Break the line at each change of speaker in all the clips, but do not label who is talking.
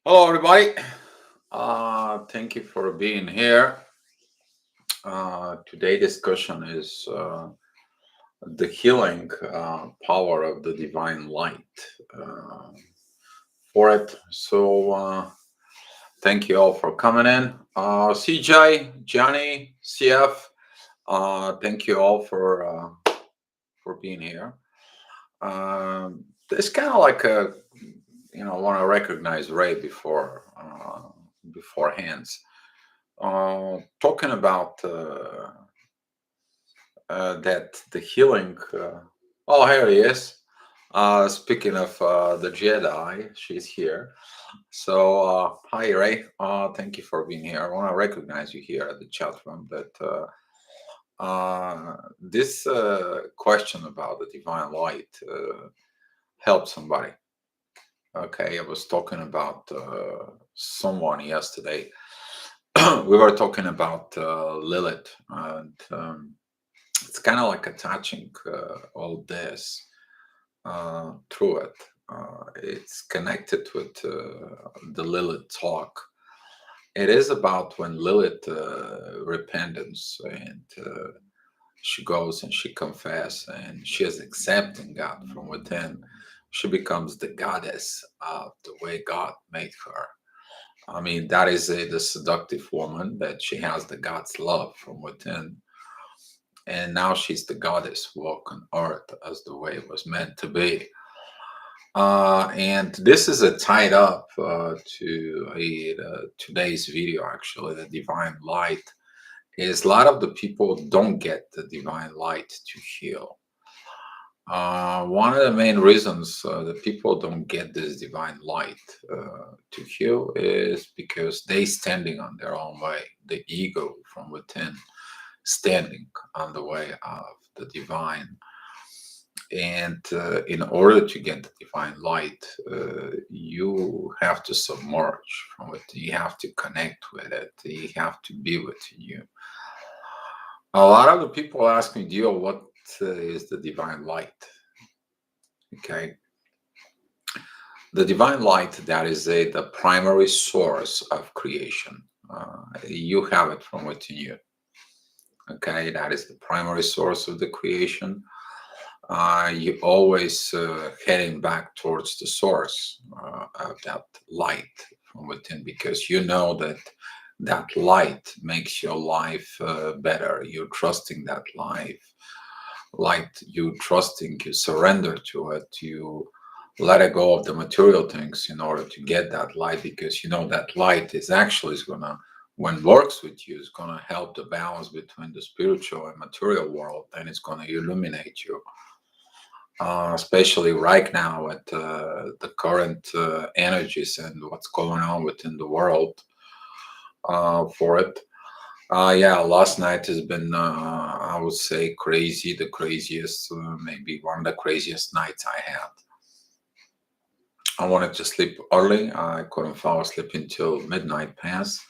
Hello, everybody. Thank you for being here. Today discussion is the healing power of the divine light uh, for it. Thank you all for coming in. CJ, Johnny, CF. Thank you all for being here. It's kind of like I want to recognize Ray beforehand. Talking about that the healing. Oh, here he is. Speaking of the Jedi, she's here. Hi, Ray. Thank you for being here. I want to recognize you here at the chat room. This question about the divine light helped somebody. Okay, I was talking about someone yesterday. We were talking about Lilith, and it's kind of like attaching all this through it. It's connected with the Lilith talk. It is about when Lilith repentance and she goes and she confess and she is accepting God from within. She becomes the goddess of the way God made her. I mean, that is the seductive woman that she has the God's love from within. And now she's the goddess walk on earth as the way it was meant to be. And this is a tied up to today's video, actually, the divine light. Is a lot of the people don't get the divine light to heal. One of the main reasons that people don't get this divine light to heal is because they standing on their own way, the ego from within standing on the way of the divine. And in order to get the divine light, you have to submerge from it. You have to connect with it. You have to be within you. A lot of the people ask me, Dio, what is the divine light? Okay. The divine light, that is the primary source of creation. You have it from within you. Okay, that is the primary source of the creation. You always heading back towards the source of that light from within, because you know that that light makes your life better. You're trusting that light, you trusting, you surrender to it, you let it go of the material things in order to get that light, because you know that light is actually is gonna, when works with you, is gonna help the balance between the spiritual and material world, and it's gonna illuminate you. Especially right now with the current energies and what's going on within the world for it. Yeah, last night has been, I would say, crazy, the craziest, maybe one of the craziest nights I had. I wanted to sleep early. I couldn't fall asleep until midnight past.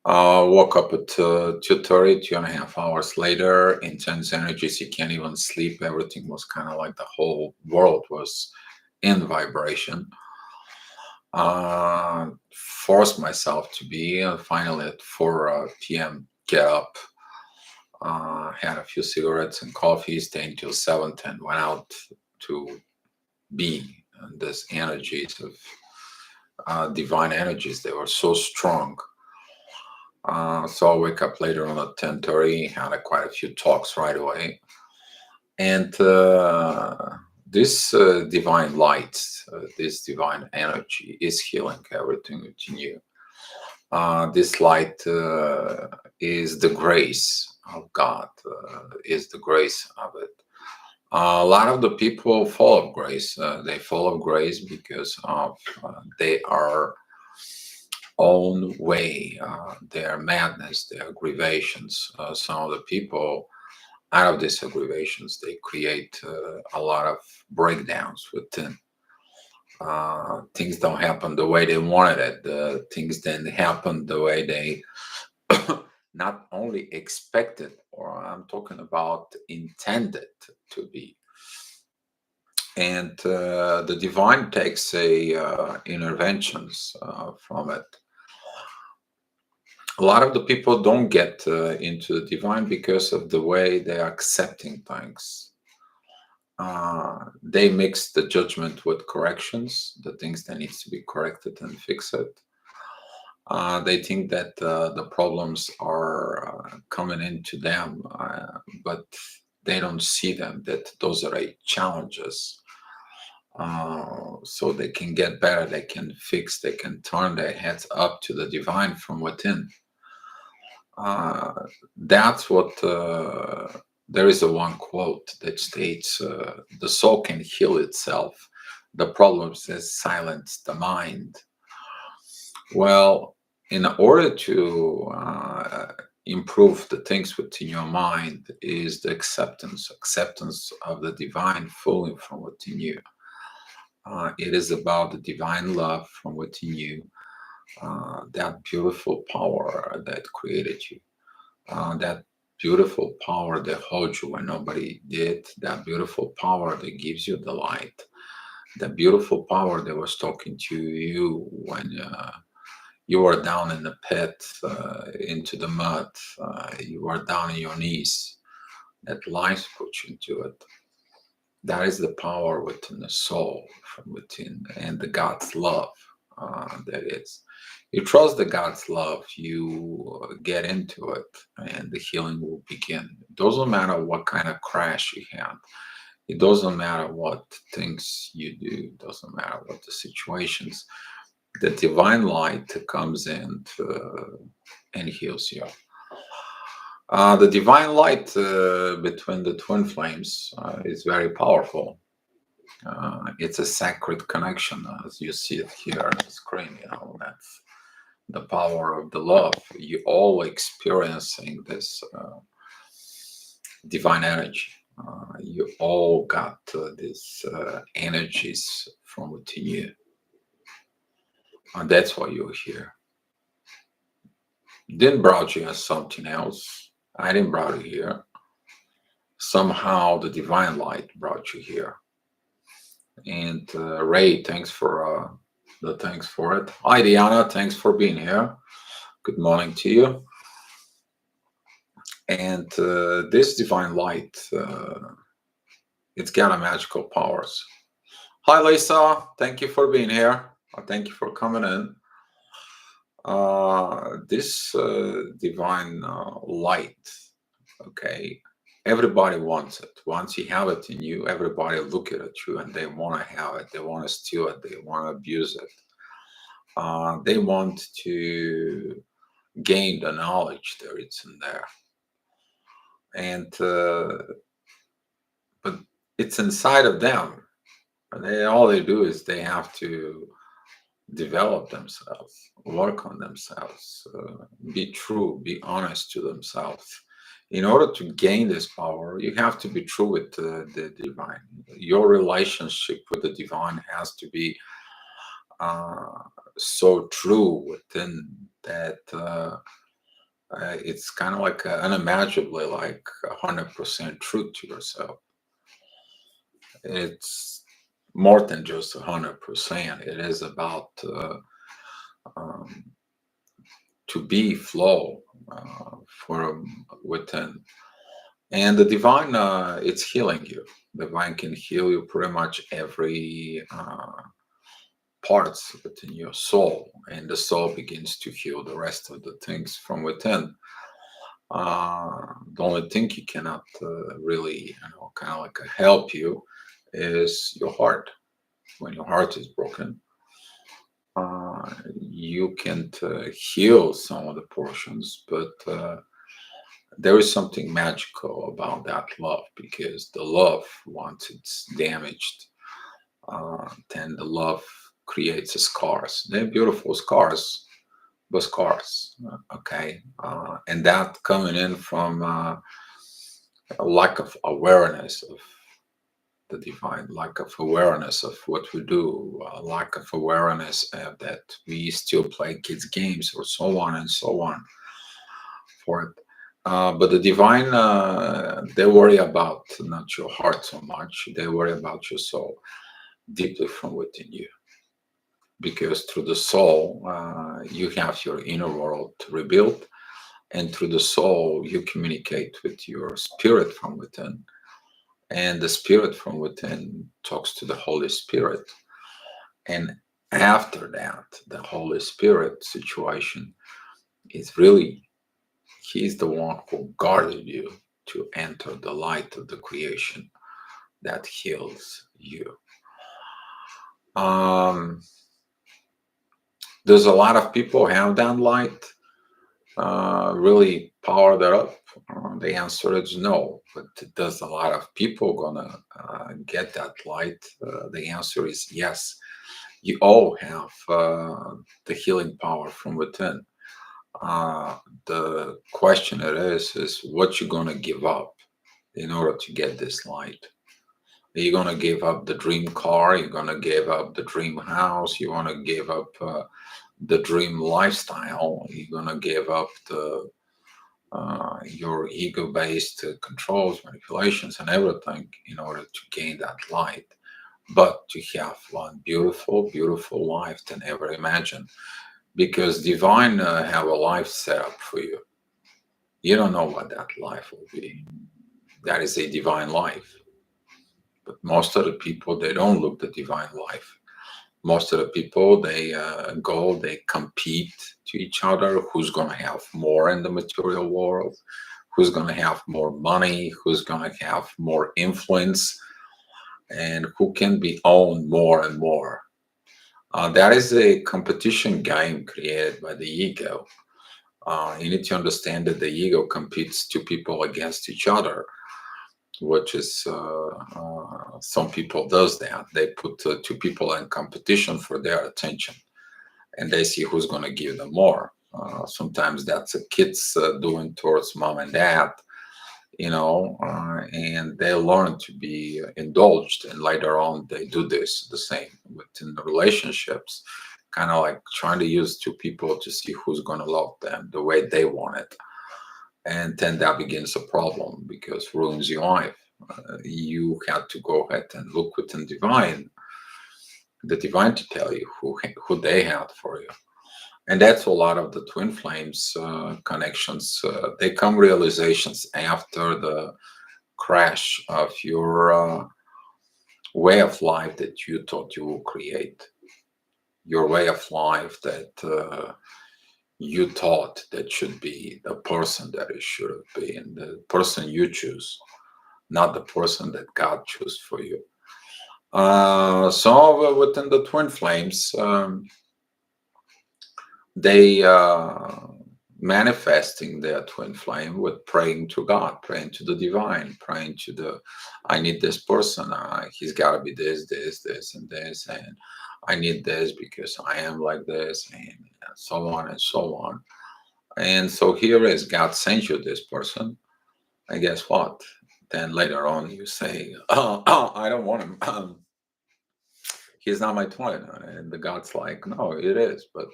Woke up at 2:30, 2.5 hours later. Intense energies, you can't even sleep. Everything was kind of like the whole world was in vibration. Forced myself to be finally at 4 p.m. get up. Had a few cigarettes and coffee, stayed till 7:10. Went out to be in this energies of divine energies. They were so strong. So I wake up later on at 10:30. Had quite a few talks right away, and this divine light, this divine energy is healing everything within you. This light is the grace of God, is the grace of it. A lot of the people full of grace. They full of grace because of they are own way, their madness, their aggravations. Some of the people out of these aggravations, they create a lot of breakdowns within. Things don't happen the way they wanted it. Things didn't happen the way they not only expected, or I'm talking about intended to be. and the divine takes a interventions from it. A lot of the people don't get into the divine because of the way they are accepting things. They mix the judgment with corrections, the things that needs to be corrected and fix it. They think that the problems are coming into them, but they don't see them, that those are challenges. So they can get better, they can fix, they can turn their heads up to the divine from within. Uh, that's what there is a one quote that states, "The soul can heal itself. The problems is silence the mind." Well, in order to improve the things within your mind is the acceptance of the divine fully from within you. It is about the divine love from within you, that beautiful power that created you, that beautiful power that holds you when nobody did, that beautiful power that gives you the light, that beautiful power that was talking to you when you were down in the pit, into the mud, you were down on your knees, that life put you into it. That is the power within the soul from within, and the God's love that is. You trust the God's love, you get into it, and the healing will begin. It doesn't matter what kind of crash you had. It doesn't matter what things you do. It doesn't matter what the situations. The divine light comes in and heals you. The divine light between the twin flames is very powerful. It's a sacred connection, as you see it here on the screen. That's the power of the love. You all experiencing this divine energy. You all got these energies from within you, and that's why you're here. Didn't brought you as something else. I didn't brought you here. Somehow the divine light brought you here. And Ray, thanks for the thanks for it. Hi, Diana, thanks for being here. Good morning to you. And this divine light, it's got a magical powers. Hi, Lisa. Thank you for being here. Thank you for coming in. This divine light, okay, everybody wants it. Once you have it in you, everybody look at you and they want to have it. They want to steal it. They want to abuse it. They want to gain the knowledge that it's in there. And but it's inside of them. All they do is they have to develop themselves, work on themselves, be true, be honest to themselves. In order to gain this power, you have to be true with the divine. Your relationship with the divine has to be so true within that it's kind of like unimaginably like 100% truth to yourself. It's more than just 100%. It is about um, to be flow from within. And the divine, it's healing you. The divine can heal you pretty much every parts within your soul, and the soul begins to heal the rest of the things from within. The only thing you cannot really, kind of like help you is your heart. When your heart is broken, you can't heal some of the portions, but there is something magical about that love, because the love, once it's damaged, then the love creates scars. They're beautiful scars, but scars, okay? And that coming in from a lack of awareness of the divine, lack of awareness of what we do, lack of awareness that we still play kids games, or so on and so on for it. But the divine, they worry about not your heart so much. They worry about your soul deeply from within you. Because through the soul, you have your inner world rebuilt, and through the soul, you communicate with your spirit from within. And the spirit from within talks to the Holy Spirit. And after that, the Holy Spirit situation is really, He's the one who guarded you to enter the light of the creation that heals you. Um, does a lot of people have that light really powered up? The answer is no. But does a lot of people gonna get that light? The answer is yes. You all have the healing power from within. The question it is what you gonna give up in order to get this light? Are you gonna give up the dream car? You're gonna give up the dream house? You wanna give up the dream lifestyle? You're gonna give up the your ego-based controls, manipulations, and everything in order to gain that light, but to have one beautiful, beautiful life to never imagine. Because divine have a life set up for you. You don't know what that life will be. That is a divine life. But most of the people, they don't look the divine life. Most of the people, they go, they compete to each other. Who's going to have more in the material world? Who's going to have more money? Who's going to have more influence? And who can be owned more and more? That is a competition game created by the ego. You need to understand that the ego competes two people against each other, which is some people does that. They put two people in competition for their attention, and they see who's going to give them more. Sometimes that's a kids doing towards mom and dad, and they learn to be indulged, and later on they do this the same within the relationships, kind of like trying to use two people to see who's going to love them the way they want it. And then that begins a problem because ruins your life. You have to go ahead and look within the divine to tell you who they had for you. And that's a lot of the twin flames connections. They come realizations after the crash of your way of life that you thought you will create, your way of life that you thought that should be the person that it should be, and the person you choose, not the person that God chose for you. So within the twin flames, they manifesting their twin flame with praying to God, praying to the divine, praying to the, I need this person. He's got to be this, and this, and I need this because I am like this, and so on and so on. And so here is God sends you this person, and guess what? Then later on you say, oh, I don't want him. He's not my twin. And the God's like, no, it is, but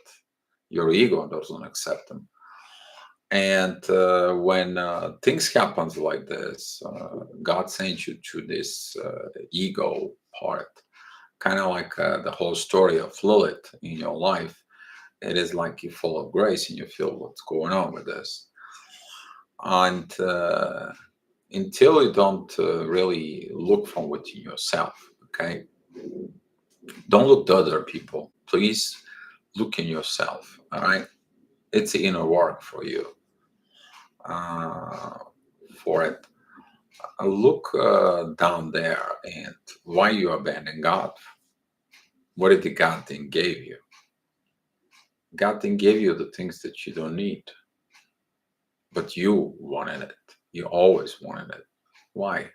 your ego doesn't accept him. And when things happens like this, God sends you to this ego part, kind of like the whole story of Lilith in your life. It is like you're full of grace and you feel what's going on with this. And until you don't really look from within yourself, okay? Don't look to other people. Please look in yourself, all right? It's the inner work for you, uh, for it. Look down there and why you abandon God. What did the God thing gave you? God didn't give you the things that you don't need, but you wanted it. You always wanted it. Why?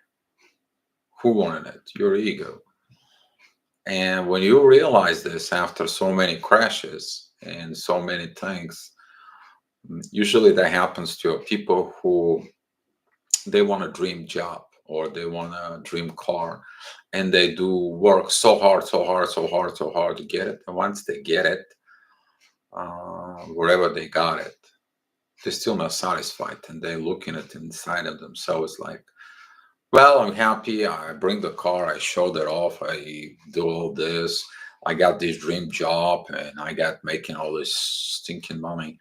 Who wanted it? Your ego. And when you realize this after so many crashes and so many things, usually that happens to people who they want a dream job or they want a dream car and they do work so hard, so hard, so hard, so hard to get it. And once they get it, wherever they got it, they're still not satisfied, and they're looking at inside of themselves like, well, I'm happy. I bring the car, I showed it off, I do all this. I got this dream job, and I got making all this stinking money.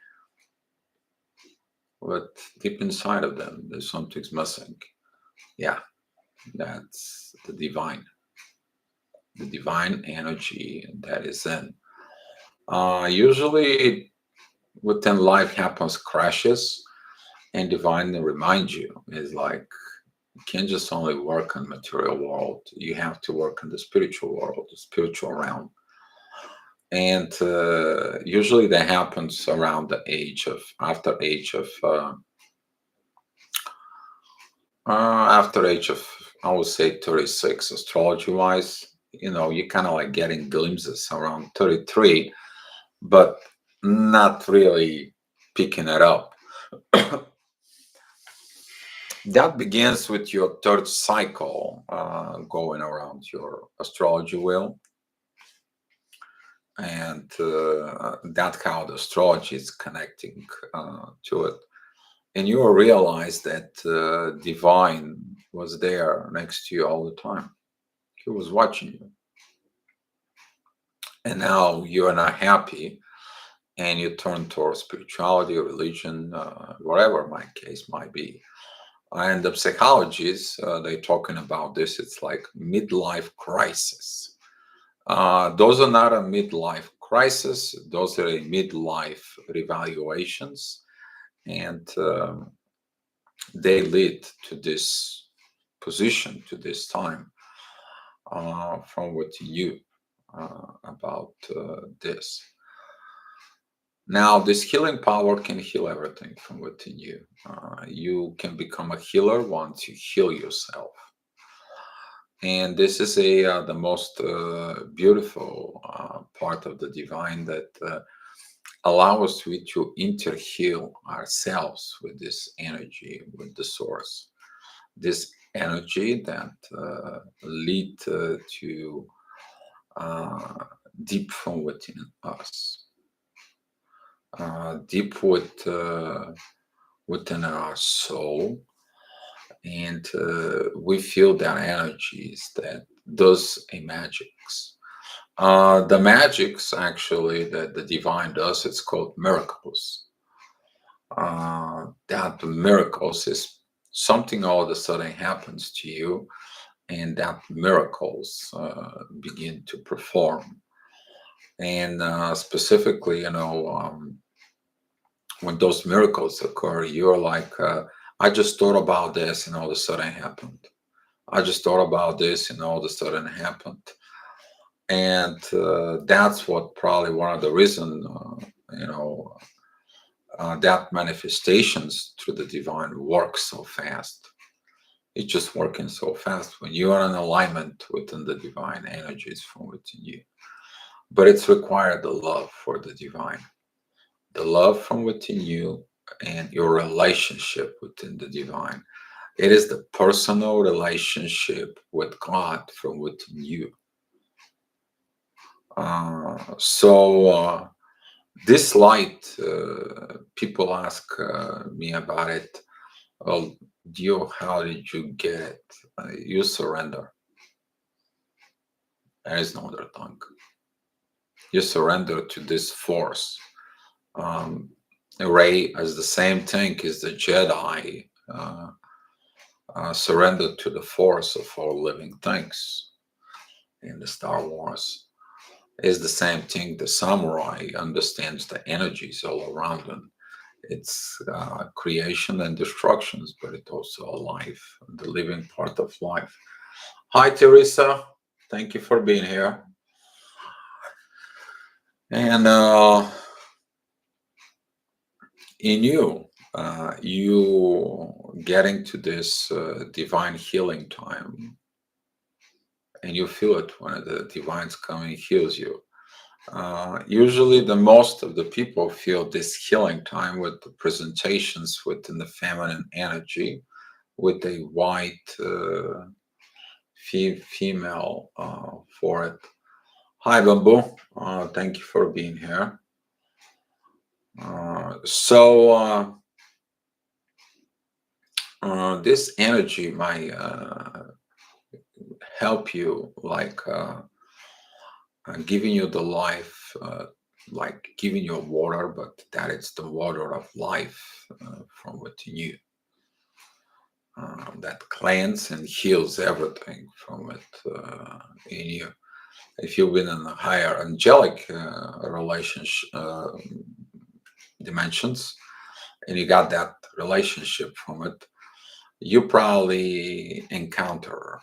But deep inside of them, there's something's missing. Yeah, that's the divine energy that is in. Usually, within life happens crashes, and divine remind you is like you can't just only work on material world. You have to work in the spiritual world, the spiritual realm. And usually that happens around the age of after age of, I would say, 36 astrology wise. You kind of like getting glimpses around 33, but not really picking it up. That begins with your third cycle going around your astrology wheel, and that's how the astrology is connecting to it. And you will realize that divine was there next to you all the time. He was watching you. And now you are not happy, and you turn towards spirituality, religion, whatever my case might be. And the psychologists, they're talking about this. It's like midlife crisis. Those are not a midlife crisis. Those are a midlife revaluations. And they lead to this position, to this time from within you about this. Now, this healing power can heal everything from within you. You can become a healer once you heal yourself. And this is the most beautiful part of the divine that allows us to interheal ourselves with this energy, with the source. This energy that lead to deep from within us, deep within our soul, and we feel that energies that does a magics. The magics actually that the divine does, it's called miracles. That miracles is something all of a sudden happens to you, and that miracles begin to perform. And specifically, when those miracles occur, you're like, I just thought about this, and all of a sudden it happened. I just thought about this, and all of a sudden it happened. And that's what probably one of the reason, that manifestations through the divine work so fast. It's just working so fast when you are in alignment within the divine energies from within you. But it's required the love for the divine, the love from within you, and your relationship within the divine. It is the personal relationship with God from within you. So this light, people ask me about it. Well, Dio, how did you get it? You surrender. There is no other tongue. You surrender to this force. Ray as the same thing as the Jedi surrendered to the force of all living things in the Star Wars. Is the same thing. The samurai understands the energies all around them. It's creation and destructions, but it's also a life, the living part of life. Hi, Teresa. Thank you for being here. And in you, you getting to this divine healing time, and you feel it when the divine's coming heals you. Usually, the most of the people feel this healing time with the presentations within the feminine energy, with a white female for it. Hi, Bamboo. Thank you for being here. So This energy might help you, like giving you the life, like giving you water, but that it's the water of life from within you, that cleanses and heals everything from it in you. If you've been in a higher angelic relationship dimensions, and you got that relationship from it, you probably encounter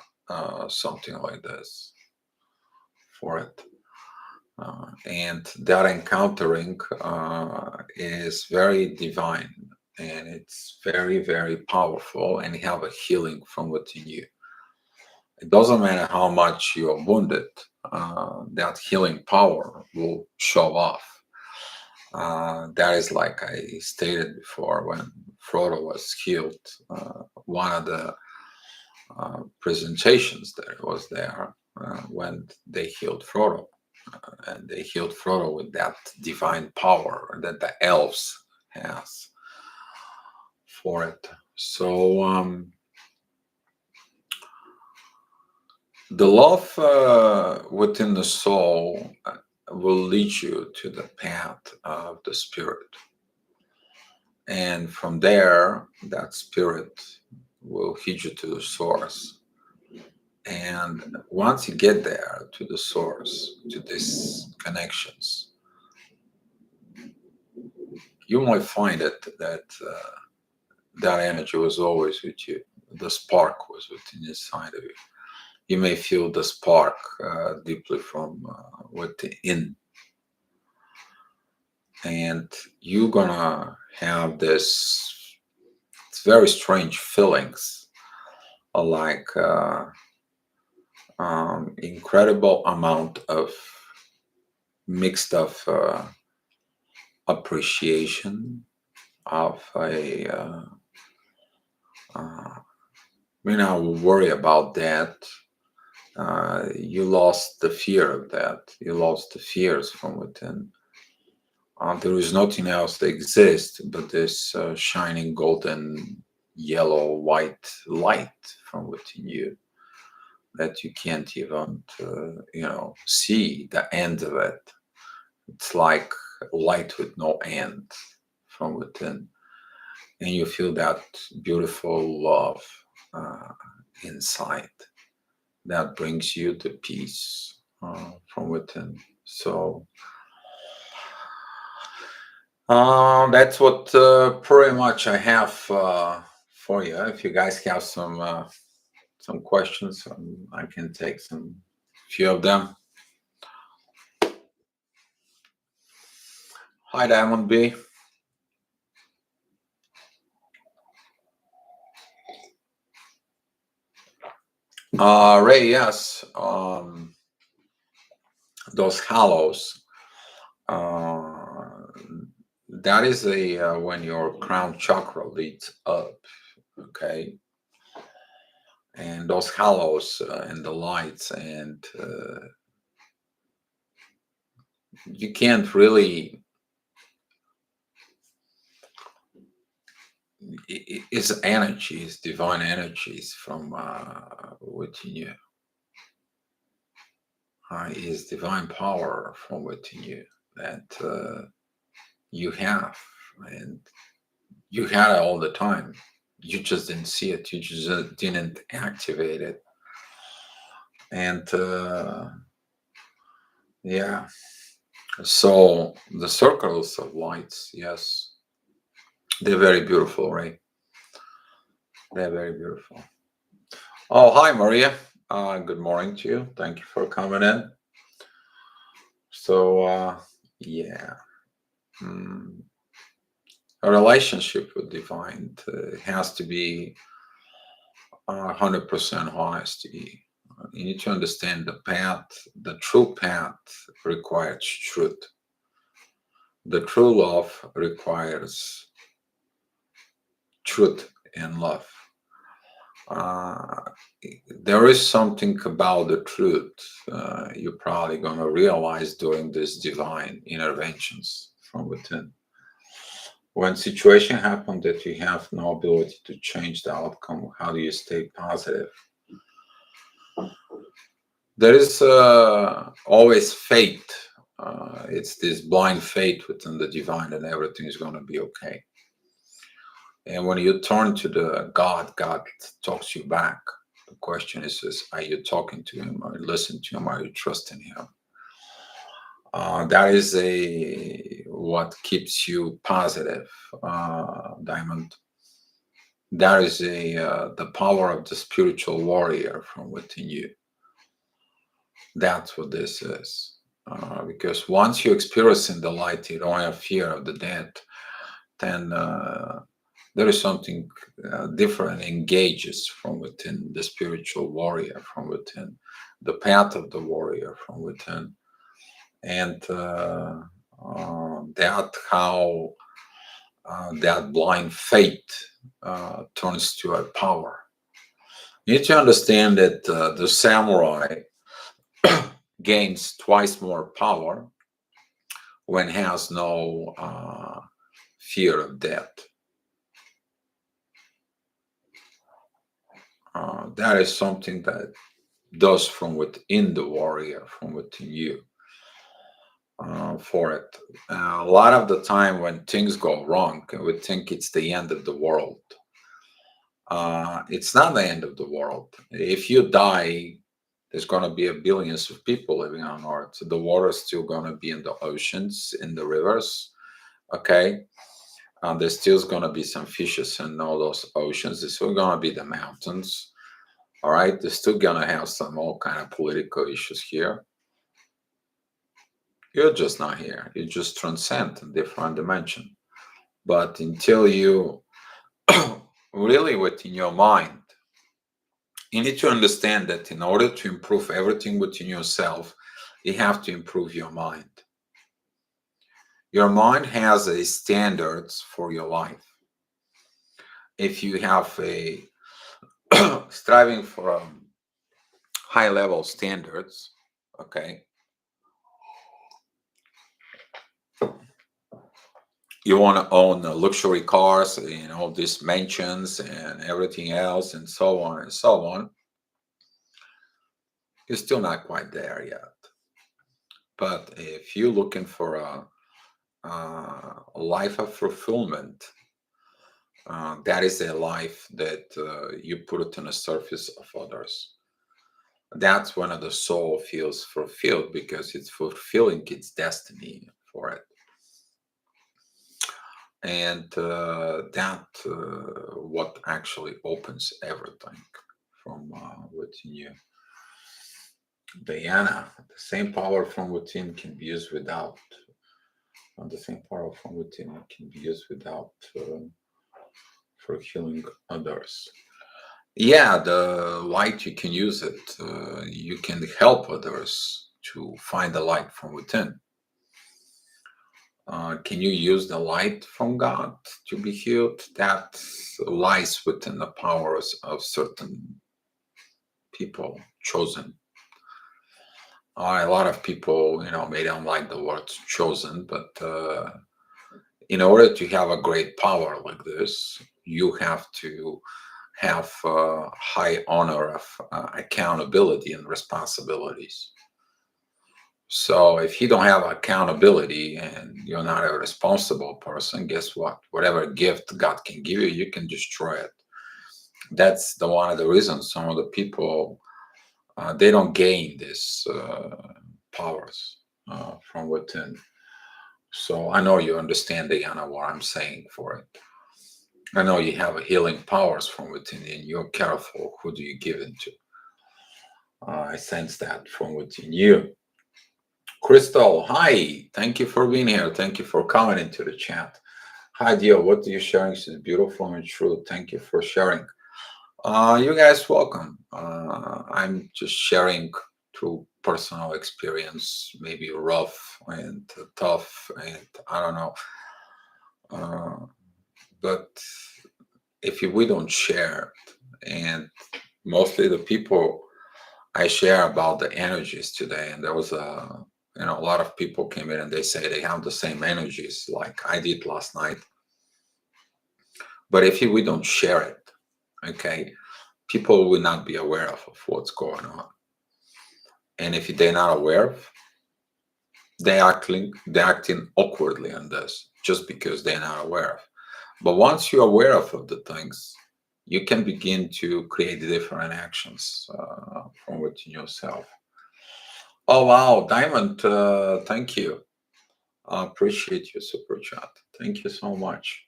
something like this for it. And that encountering is very divine, and it's very, very powerful, and you have a healing from within you. It doesn't matter how much you're wounded, that healing power will show off. That is like I stated before when Frodo was healed. One of the presentations that was there when they healed Frodo, and they healed Frodo with that divine power that the elves has for it. So the love within the soul will lead you to the path of the spirit, and from there, that spirit will lead you to the source. And once you get there to the source, to these connections, you might find it that that energy was always with you. The spark was within inside of you. You may feel the spark deeply from within, and you're gonna have this very strange feelings, like incredible amount of mixed of appreciation of a worry about that. You lost the fear of that. You lost the fears from within. There is nothing else that exists but this shining golden yellow white light from within you that you can't even see the end of it. It's like light with no end from within, and you feel that beautiful love uh, inside that brings you the peace from within. So that's what pretty much I have for you. If you guys have some questions, I can take some few of them. Hi, Diamond B. Ray, yes. Those hollows. Uh, that is a when your crown chakra leads up. Okay, and those hollows and the lights, and you can't really. It's energies, divine energies from within you. Is divine power from within you that you have, and you had it all the time. You just didn't see it. You just didn't activate it. And yeah, so the circles of lights, yes, they're very beautiful, right? They're very beautiful. Oh, hi, Maria. Good morning to you. Thank you for coming in. So, yeah, mm, a relationship with divine has to be 100% honesty. You need to understand the path. The true path requires truth. The true love requires truth and love. Uh, there is something about the truth you're probably going to realize during these divine interventions from within. When situation happen that you have no ability to change the outcome, how do you stay positive? There is always fate. It's this blind faith within the divine that everything is going to be okay. And when you turn to the God, God talks you back. The question is are you talking to Him? Are you listening to Him? Are you trusting Him? That is a what keeps you positive, Diamond. That is a the power of the spiritual warrior from within you. That's what this is. Because once you experience in the light, you don't have fear of the dead. Then there is something different engages from within the spiritual warrior, from within the path of the warrior, from within, and that how that blind faith turns to a power. You need to understand that the samurai gains twice more power when has no fear of death. That is something that does from within the warrior, from within you. For it, a lot of the time when things go wrong, we think it's the end of the world. It's not the end of the world. If you die, there's going to be a billions of people living on Earth. The water is still going to be in the oceans, in the rivers. Okay, there's still going to be some fishes in all those oceans. There's still going to be the mountains. All right, they're still going to have some all kind of political issues here. You're just not here. You just transcend a different dimension. But until you really within your mind, you need to understand that in order to improve everything within yourself, you have to improve your mind. Your mind has a standards for your life. If you have a striving for high level standards, okay, you want to own luxury cars, these mansions and everything else, and so on and so on. You're still not quite there yet. But if you're looking for a life of fulfillment, that is a life that you put it on the surface of others. That's when the soul feels fulfilled because it's fulfilling its destiny for it. And that what actually opens everything from within you. Diana, the same power from within can be used without. And the same power from within can be used without for healing others. Yeah, the light you can use it. You can help others to find the light from within. Can you use the light from God to be healed? That lies within the powers of certain people chosen. A lot of people, may don't like the word chosen, but in order to have a great power like this, you have to have high honor of accountability and responsibilities. So if you don't have accountability and you're not a responsible person, guess what? Whatever gift God can give you, you can destroy it. That's the one of the reasons some of the people they don't gain these powers from within. So I know you understand, Diana, what I'm saying for it. I know you have a healing powers from within, and you're careful who do you give it to. I sense that from within you. Crystal, hi. Thank you for being here. Thank you for coming into the chat. Hi, dear. What are you sharing is beautiful and true. Thank you for sharing. You guys welcome. I'm just sharing through personal experience, maybe rough and tough, and I don't know. But if we don't share it, and mostly the people I share about the energies today, and there was a lot of people came in and they say they have the same energies like I did last night. But if we don't share it, okay, people will not be aware of what's going on. And if they're not aware, they're acting awkwardly on this just because they're not aware of. But once you're aware of the things, you can begin to create different actions from within yourself. Oh wow, Diamond, thank you. I appreciate your super chat. Thank you so much.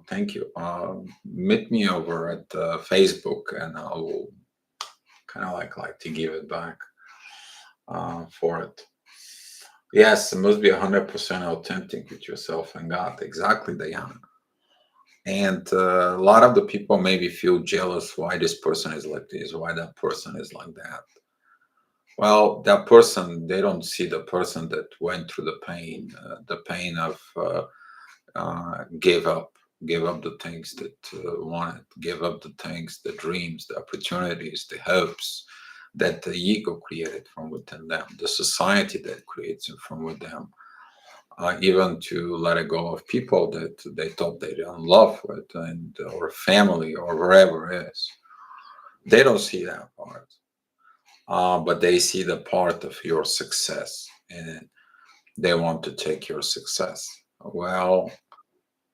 Thank you. Meet me over at Facebook, and I'll kind of like to give it back for it. Yes, it must be 100% authentic with yourself and God. Exactly, Diana. And a lot of the people maybe feel jealous why this person is like this, why that person is like that. Well, that person, they don't see the person that went through the pain of gave up, gave up the things that wanted, gave up the things, the dreams, the opportunities, the hopes that the ego created from within them, the society that creates it from within them. Even to let it go of people that they thought they didn't love with, and or family or wherever it is. They don't see that part, but they see the part of your success, and they want to take your success. Well,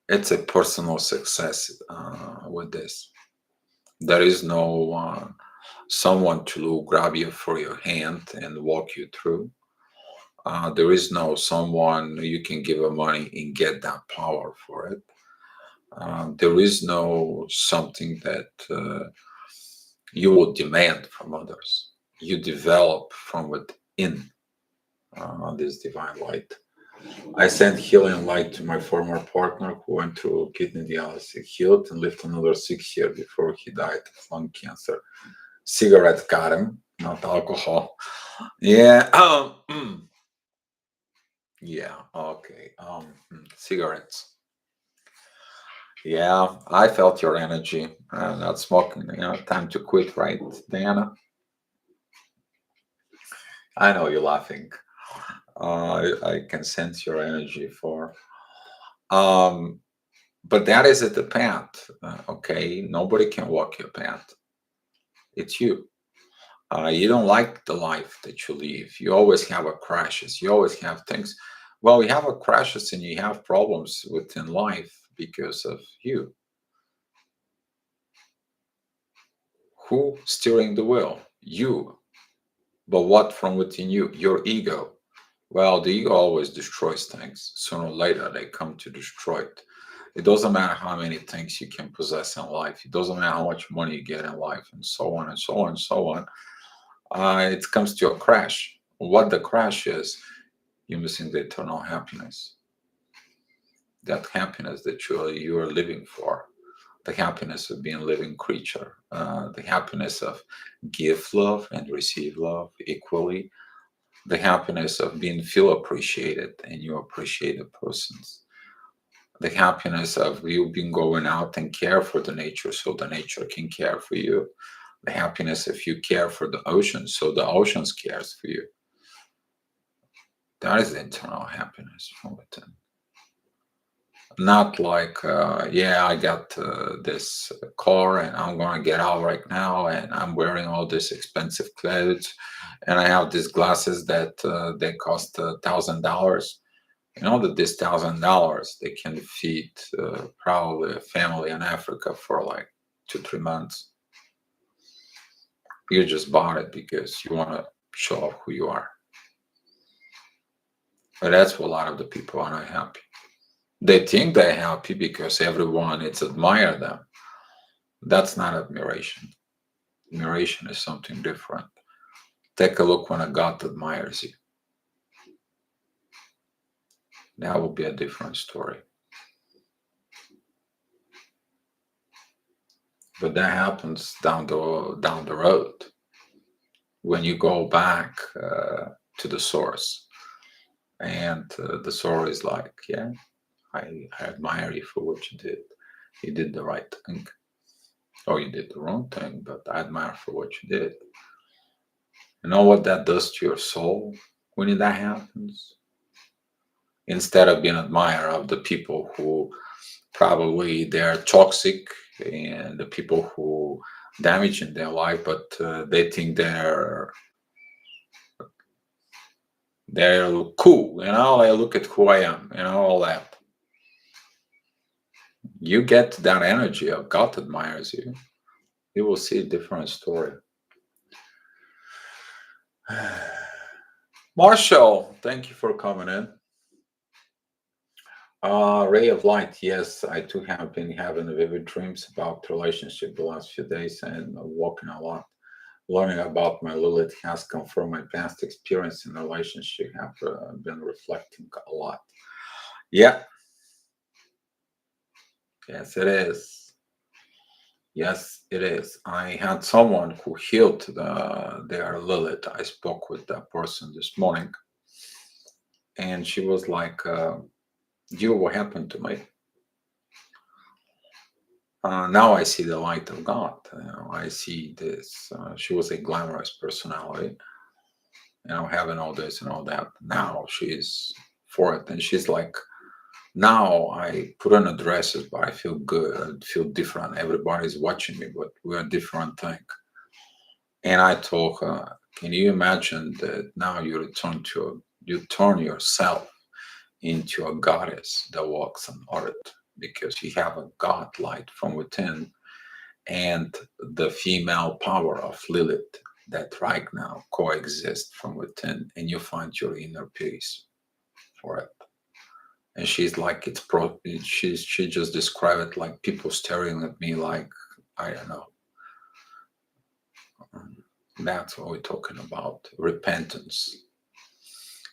it's a personal success with this. There is no someone to grab you for your hand and walk you through. There is no someone you can give a money and get that power for it. There is no something that you will demand from others. You develop from within this divine light. I sent healing light to my former partner who went through kidney dialysis, healed, and lived another 6 years before he died of lung cancer. Cigarette got him, not alcohol. Yeah. Yeah. Okay. Cigarettes. Yeah, I felt your energy. Not smoking. Time to quit, right, Diana? I know you're laughing. I can sense your energy for. Um, but that is the path. Okay, nobody can walk your path. It's you. You don't like the life that you live. You always have a crashes. You always have things. Well, you have a crashes and you have problems within life because of you. Who steering the wheel? You. But what from within you? Your ego. Well, the ego always destroys things. Sooner or later, they come to destroy it. It doesn't matter how many things you can possess in life. It doesn't matter how much money you get in life, and so on and so on and so on. It comes to a crash. What the crash is, you're missing the eternal happiness. That happiness that you are living for. The happiness of being a living creature. The happiness of give love and receive love equally, the happiness of being feel appreciated and you appreciate the persons, the happiness of you being going out and care for the nature so the nature can care for you, the happiness if you care for the ocean so the oceans cares for you. That is the internal happiness from within. Not like yeah, I got this car and I'm gonna get out right now and I'm wearing all this expensive clothes and I have these glasses that they cost $1,000. You know that this $1,000 they can feed probably a family in Africa for like 2 3 months. You just bought it because you want to show off who you are. But that's why a lot of the people are not happy. They think they're happy because everyone it's admire them. That's not admiration. Admiration is something different. Take a look when a God admires you. That will be a different story. But that happens down the road when you go back to the source, and the source is like, yeah, I admire you for what you did. You did the right thing, or you did the wrong thing, but I admire for what you did. You know what that does to your soul when that happens? Instead of being admirer of the people who Probably they're toxic and the people who damage in their life, but they think they're cool. I look at who I am. All that. You get that energy of God admires you. You will see a different story. Marshall, thank you for coming in. Ray of light. Yes, I too have been having vivid dreams about relationship the last few days and walking a lot. Learning about my Lilith has confirmed my past experience in relationship. Have been reflecting a lot. Yeah, yes, it is. Yes, it is. I had someone who healed their Lilith. I spoke with that person this morning, and she was like, "You, what happened to me?" Now I see the light of God. I see this. She was a glamorous personality, having all this and all that. Now she's for it, and she's like, now I put on a dresses, but I feel good. I feel different. Everybody's watching me, but we're a different thing. And I told her, can you imagine that now you turn yourself into a goddess that walks on earth because you have a God light from within and the female power of Lilith that right now coexist from within, and you find your inner peace for it. And she's like, she just described it like people staring at me like, I don't know. That's what we're talking about, repentance.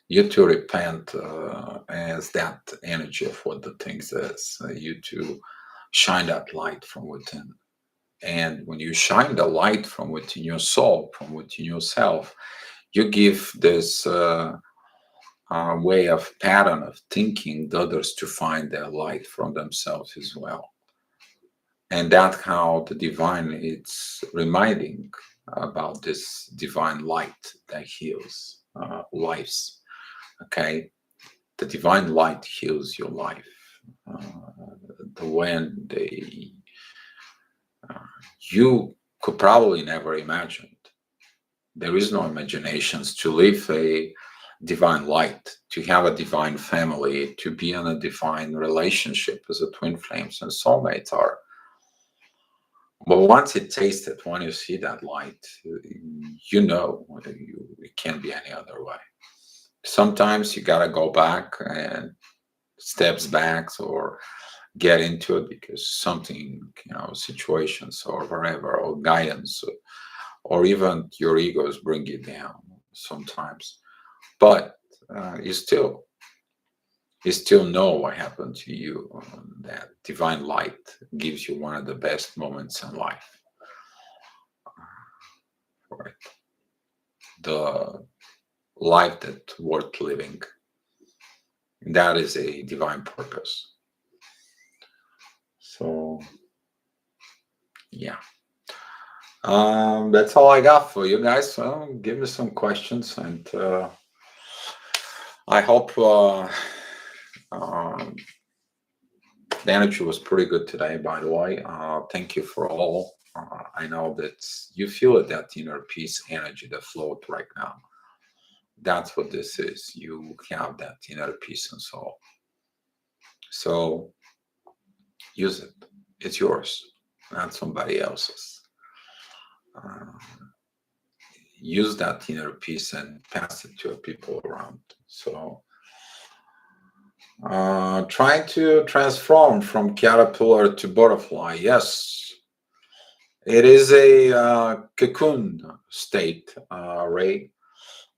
You to repent as that energy of what the things is. You to shine that light from within. And when you shine the light from within your soul, from within yourself, you give this way of pattern of thinking the others to find their light from themselves as well. And that's how the divine is reminding about this divine light that heals lives. Okay, the divine light heals your life. When you could probably never imagine. There is no imaginations to live a divine light, to have a divine family, to be in a divine relationship as a twin flames and soulmates are. But once it tasted, when you see that light, it can't be any other way. Sometimes you gotta go back and steps back or get into it because something, situations or whatever, or guidance, or even your egos bring you down sometimes. But you still know what happened to you. That divine light gives you one of the best moments in life. Right? The life that's worth living. That is a divine purpose. So, yeah. That's all I got for you guys. So give me some questions, and I hope the energy was pretty good today. By the way, thank you for all. I know that you feel it, that inner peace energy that float right now. That's what this is. You have that inner peace and soul. So use it. It's yours, not somebody else's. Use that inner peace and pass it to people around. So trying to transform from caterpillar to butterfly. Yes, it is a cocoon state, Ray.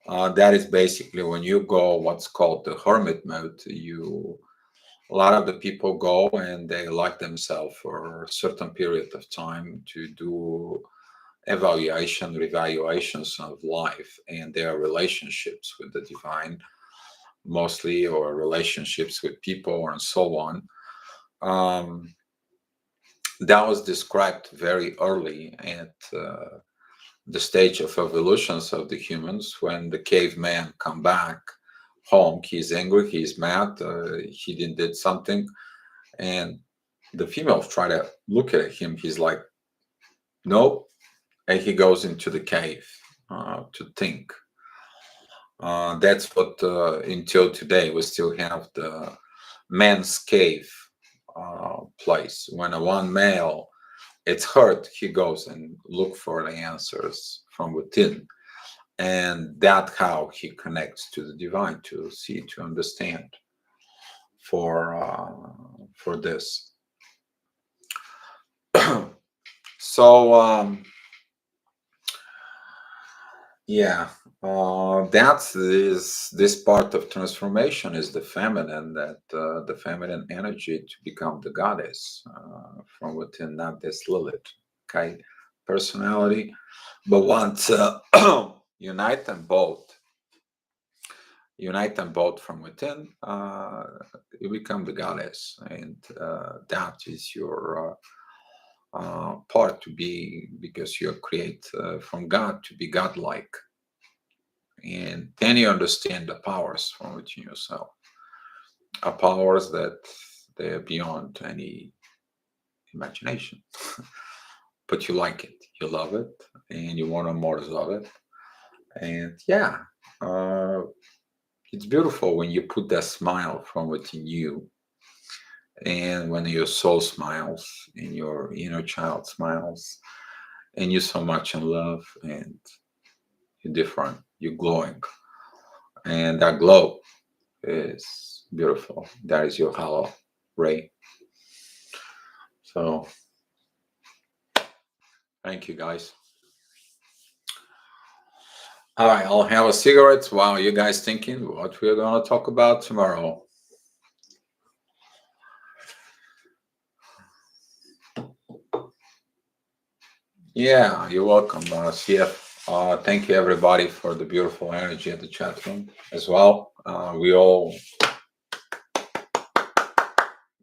That is basically when you go what's called the hermit mode. A lot of the people go and they lock themselves for a certain period of time to do revaluations of life and their relationships with the divine, mostly, or relationships with people and so on. That was described very early at the stage of evolutions of the humans when the caveman come back home. He's angry, he's mad, he did something, and The females try to look at him. He's like, nope. And he goes into the cave to think. That's what until today we still have the man's cave place. When a one male it's hurt, he goes and look for the answers from within, and that how he connects to the divine to see to understand for this. So yeah, that's this part of transformation is the feminine, that the feminine energy to become the goddess from within, not this Lilith, okay, personality. But once unite them both, unite them both from within, you become the goddess, and that is your part to be, because you're created from God to be godlike. And then you understand the powers from within yourself, powers that they're beyond any imagination. But you like it, you love it, and you want more of it. And yeah, uh, it's beautiful when you put that smile from within you, and when your soul smiles, and your inner child smiles, and you're so much in love, and you're different, you're glowing, and that glow is beautiful. That is your halo ray. So thank you guys. All right, I'll have a cigarette while you guys thinking what we're gonna talk about tomorrow. Yeah, you're welcome, CF. Thank you everybody for the beautiful energy at the chat room as well. We all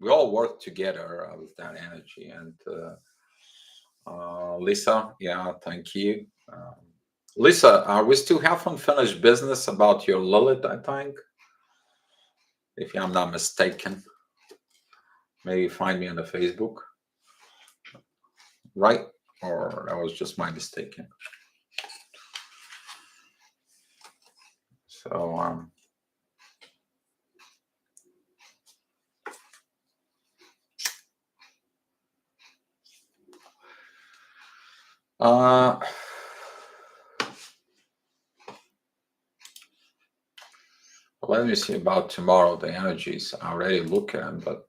work together with that energy. And Lisa, yeah, thank you. Lisa, we still have unfinished business about your Lilith, I think, if I'm not mistaken. Maybe find me on the Facebook, right? Or that was just my mistaken. So let me see about tomorrow. The energies I already look at, but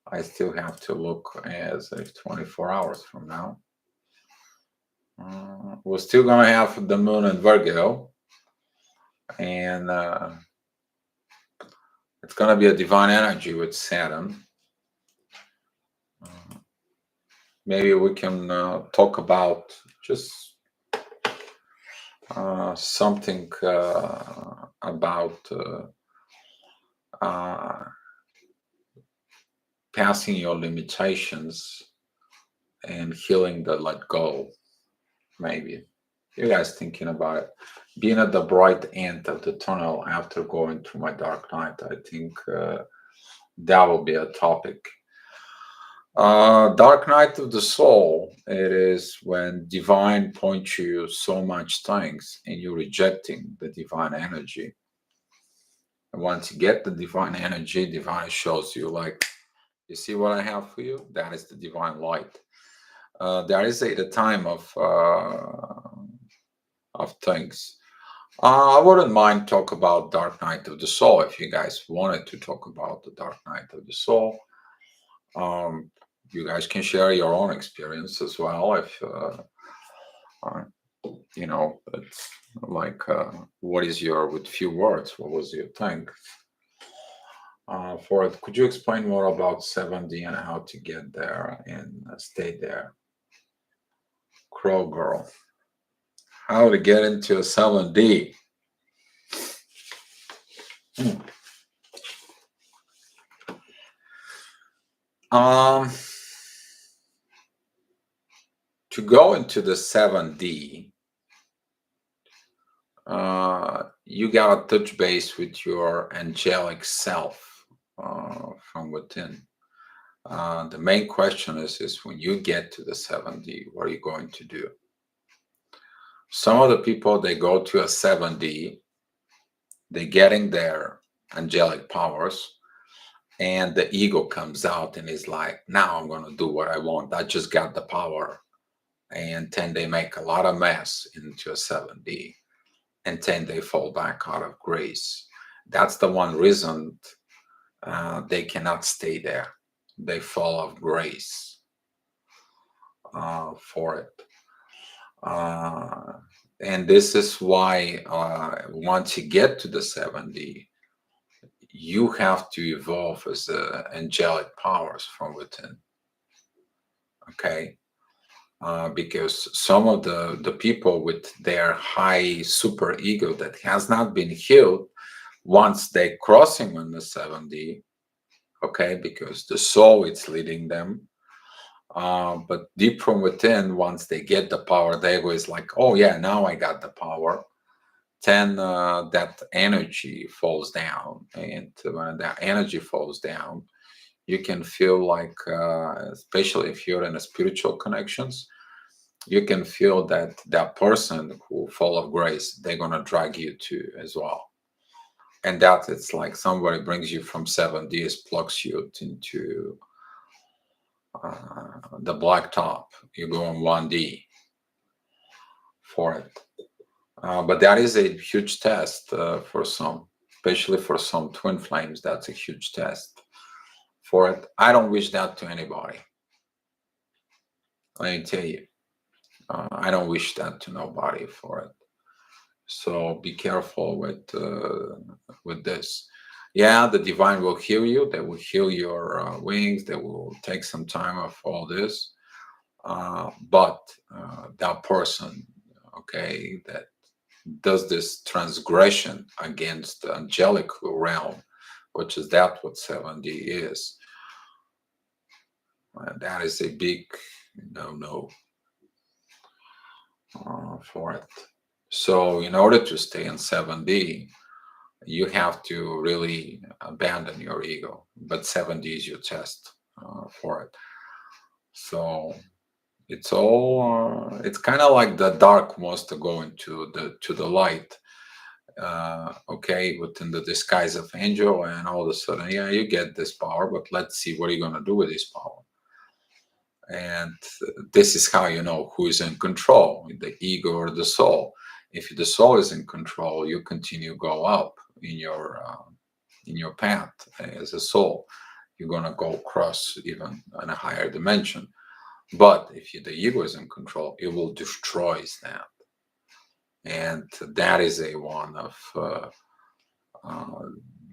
I still have to look as if 24 hours from now. We're still gonna have the moon in Virgo, and it's gonna be a divine energy with Saturn. Maybe we can talk about just something about passing your limitations and healing the let go. Maybe you guys thinking about it, being at the bright end of the tunnel after going through my dark night. I think that will be a topic. Dark night of the soul, it is when divine points you so much things and you're rejecting the divine energy. And once you get the divine energy, divine shows you, like, you see what I have for you? That is the divine light. There is a time of things. I wouldn't mind talk about Dark Night of the Soul if you guys wanted to talk about the Dark Night of the Soul. You guys can share your own experience as well. If it's like, what is your, with few words, what was your thing for it? Could you explain more about 7D and how to get there and stay there? Crow Girl, how to get into a 7D? To go into the 7D, you gotta touch base with your angelic self from within. The main question is when you get to the 7D, what are you going to do? Some of the people, they go to a 7D, they're getting their angelic powers, and the ego comes out and is like, now I'm going to do what I want. I just got the power. And then they make a lot of mess into a 7D, and then they fall back out of grace. That's the one reason they cannot stay there. They fall of grace for it. Uh, and this is why once you get to the 7D, you have to evolve as angelic powers from within. Okay. Because some of the people with their high super ego that has not been healed, once they crossing on the 7D, okay, because the soul is leading them, but deep from within, once they get the power, the ego is like, oh yeah, now I got the power. Then that energy falls down, and when that energy falls down, you can feel like, especially if you're in a spiritual connections, you can feel that that person who full of grace, they're gonna drag you to as well. And that it's like somebody brings you from 7Ds, plucks you into the black top. You go in 1D for it. But that is a huge test for some, especially for some twin flames. That's a huge test for it. I don't wish that to anybody. Let me tell you, I don't wish that to nobody for it. So be careful with this. Yeah, the divine will heal you. They will heal your wings. They will take some time of all this. But that person, okay, that does this transgression against the angelic realm, which is that what 7D is, that is a big no for it. So in order to stay in 7D, you have to really abandon your ego. But 7D is your test for it. So it's all it's kind of like the dark wants to go into the light, okay, within the disguise of angel, and all of a sudden, yeah, you get this power, but let's see what are you going to do with this power. And this is how you know who is in control, the ego or the soul. If the soul is in control, you continue go up in your path as a soul. You're gonna go across even on a higher dimension. But if the ego is in control, it will destroy that, and that is a one of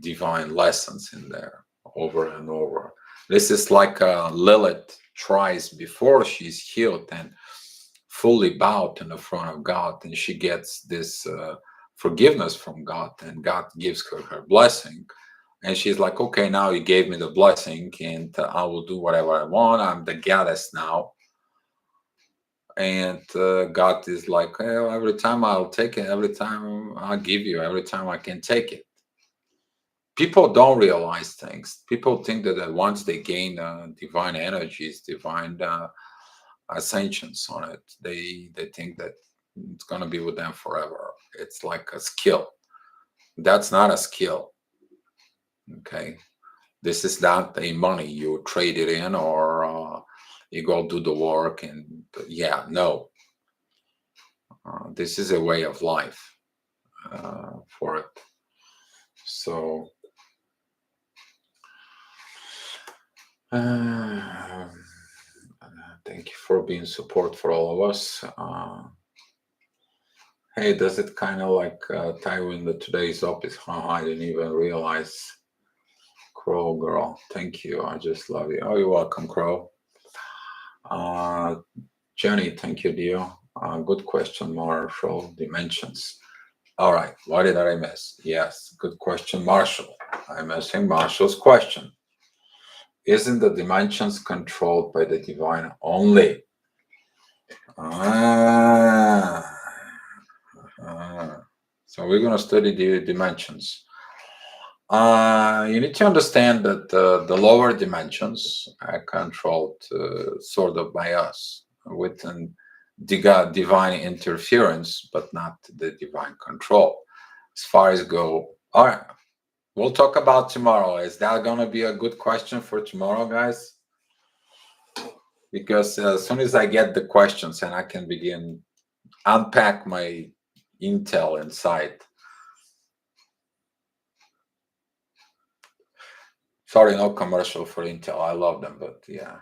divine lessons in there over and over. This is like Lilith tries before she's healed and fully bowed in the front of God, and she gets this forgiveness from God, and God gives her her blessing. And she's like, okay, now you gave me the blessing, and I will do whatever I want. I'm the goddess now. And God is like, well, every time I'll take it, every time I'll give you, every time I can take it. People don't realize things. People think that once they gain divine energies, divine ascensions on it, they think that it's going to be with them forever. It's like a skill. That's not a skill. Okay, this is not a money you trade it in, or you go do the work and yeah, no. This is a way of life for it. So thank you for being support for all of us. Hey, does it kind of like tie in the today's office? Huh, I didn't even realize. Crow girl, thank you. I just love you. Oh, you're welcome, Crow. Jenny, thank you, dear. Good question, Marshall. Dimensions. All right, what did I miss? Yes, good question, Marshall. I'm missing Marshall's question. Isn't the dimensions controlled by the divine only? So we're going to study the dimensions. You need to understand that the lower dimensions are controlled sort of by us with an divine interference, but not the divine control. As far as go, all right, we'll talk about tomorrow. Is that going to be a good question for tomorrow, guys? Because as soon as I get the questions and I can begin unpack my intel inside. Sorry, no commercial for Intel. I love them, but yeah.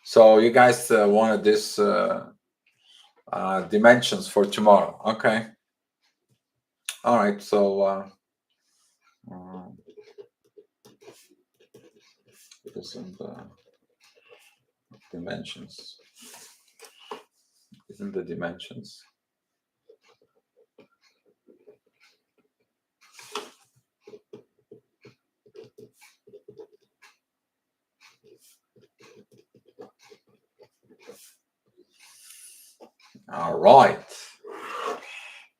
So you guys wanted this dimensions for tomorrow. Okay. All right. So uh, isn't the dimensions? Isn't the dimensions? All right.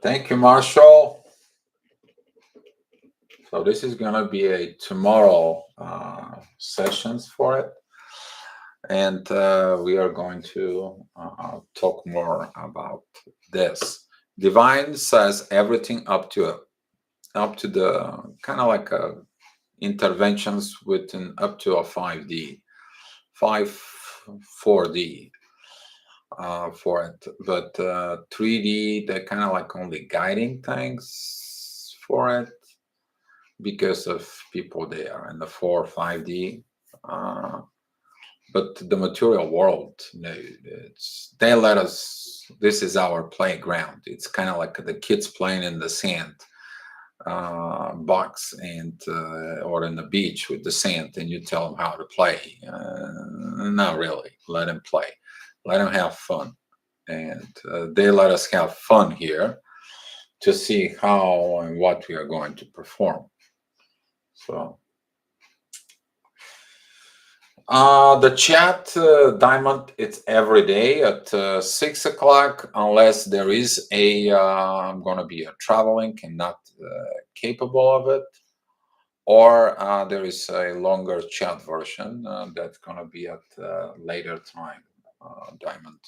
Thank you, Marshall. So this is going to be a tomorrow sessions for it. And we are going to talk more about this. Divine says everything up to the kind of like interventions within up to a 5D, 4D for it. But 3D, they're kind of like only guiding things for it because of people there. And the 5D. But the material world, no, they let us. This is our playground. It's kind of like the kids playing in the sand box and or in the beach with the sand, and you tell them how to play. Not really. Let them play. Let them have fun, and they let us have fun here to see how and what we are going to perform. So. The chat, Diamond, it's every day at 6 o'clock, unless there is I'm going to be traveling and not capable of it, or there is a longer chat version that's going to be at later time, Diamond.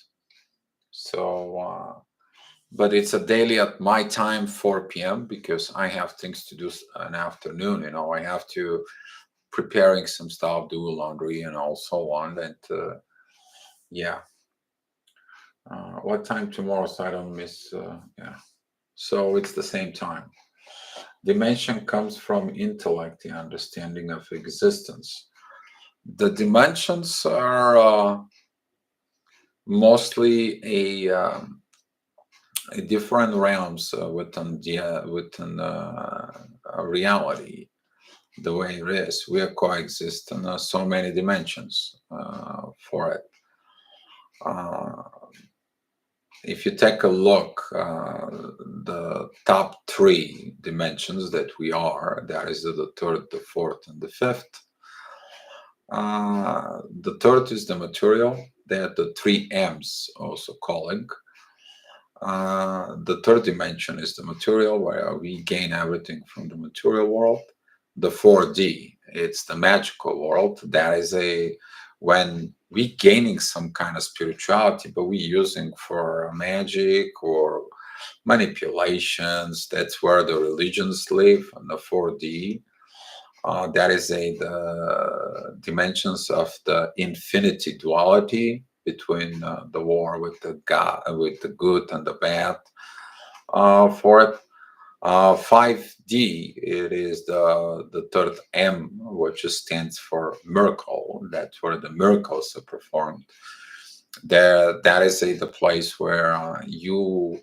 So, but it's a daily at my time, 4 p.m., because I have things to do in afternoon. I have to preparing some stuff, do laundry, and so on. And yeah, what time tomorrow so I don't miss? Yeah, so it's the same time. Dimension comes from intellect, the understanding of existence. The dimensions are mostly a different realms within reality. The way it is, we are coexist in so many dimensions for it. If you take a look, the top 3 dimensions that we are, that is the third, the fourth, and the fifth. The third is the material. They are the 3 M's, also calling. The third dimension is the material, where we gain everything from the material world. The 4D, it's the magical world. That is when we gaining some kind of spirituality, but we using for magic or manipulations. That's where the religions live on the 4D. That is the dimensions of the infinity duality between the war with the God, with the good and the bad. For it, 5D, it is the third M, which stands for miracle. That's where the miracles are performed. That is the place where you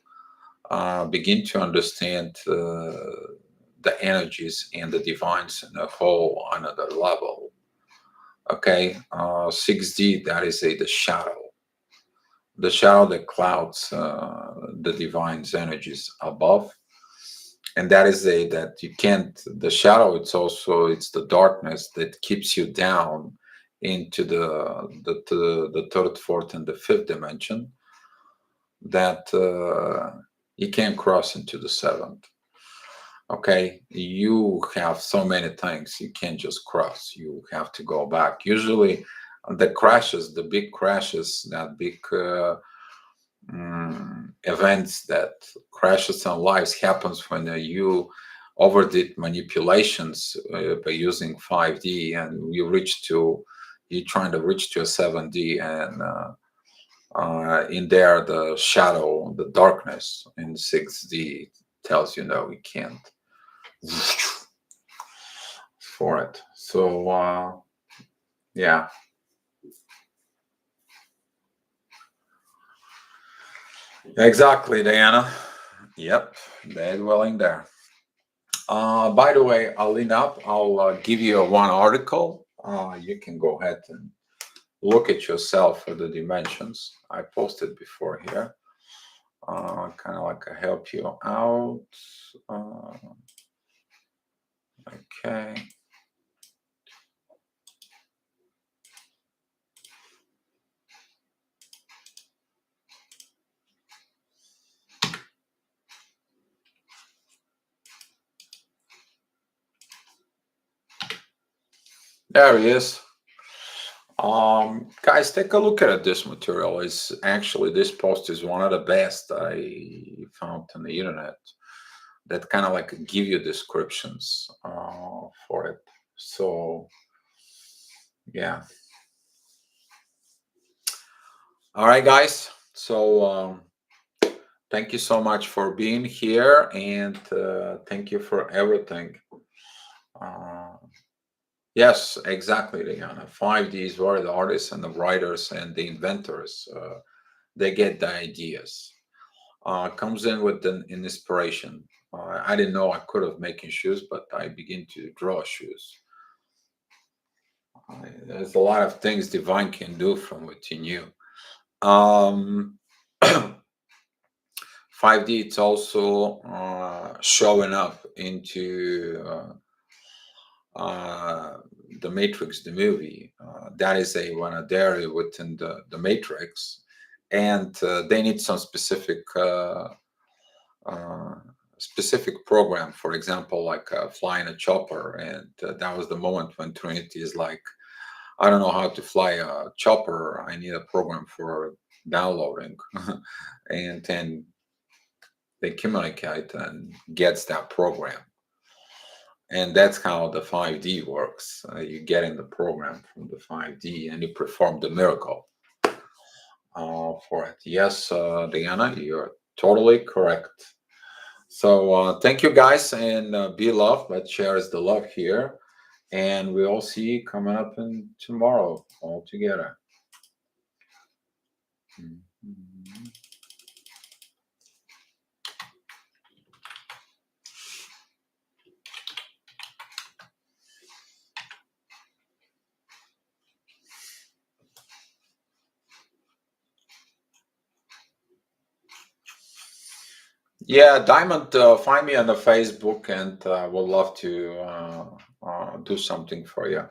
begin to understand the energies and the divines in a whole another level. Okay, 6D, that is the shadow. The shadow that clouds the divine's energies above. And that is that you can't, the shadow, it's the darkness that keeps you down into the third, fourth, and the fifth dimension, that you can't cross into the seventh. Okay, you have so many things you can't just cross. You have to go back. Usually, the crashes, the big crashes, that big events that crashes on lives happens when you overdid manipulations by using 5D, and you're trying to reach to a 7D, and in there the shadow, the darkness in 6D tells you no, you can't for it. So yeah, exactly, Diana. Yep, they're dwelling there. By the way, I'll link up. I'll give you one article. You can go ahead and look at yourself for the dimensions. I posted before here. Kind of like I help you out. Uh, okay. There he is. Guys, take a look at this material. Is actually this post is one of the best I found on the internet that kind of like give you descriptions for it. So yeah. All right, guys. So thank you so much for being here, and thank you for everything. Uh, yes, exactly, Diana. 5D is where the artists and the writers and the inventors they get the ideas. Comes in with an inspiration. I didn't know I could have making shoes, but I begin to draw shoes. There's a lot of things divine can do from within you. Um, 5D, it's also showing up into uh, the Matrix, the movie. That is a one of there within the Matrix, and they need some uh, specific program. For example, like flying a chopper, and that was the moment when Trinity is like, I don't know how to fly a chopper. I need a program for downloading, and then they communicate and gets that program. And that's how the 5D works. You get in the program from the 5D and you perform the miracle for it. Yes, Diana, you're totally correct. So thank you guys, and be loved. Let's share the love here. And we'll see you coming up in tomorrow all together. Mhm. Yeah, Diamond, find me on the Facebook, and we'll love to do something for you.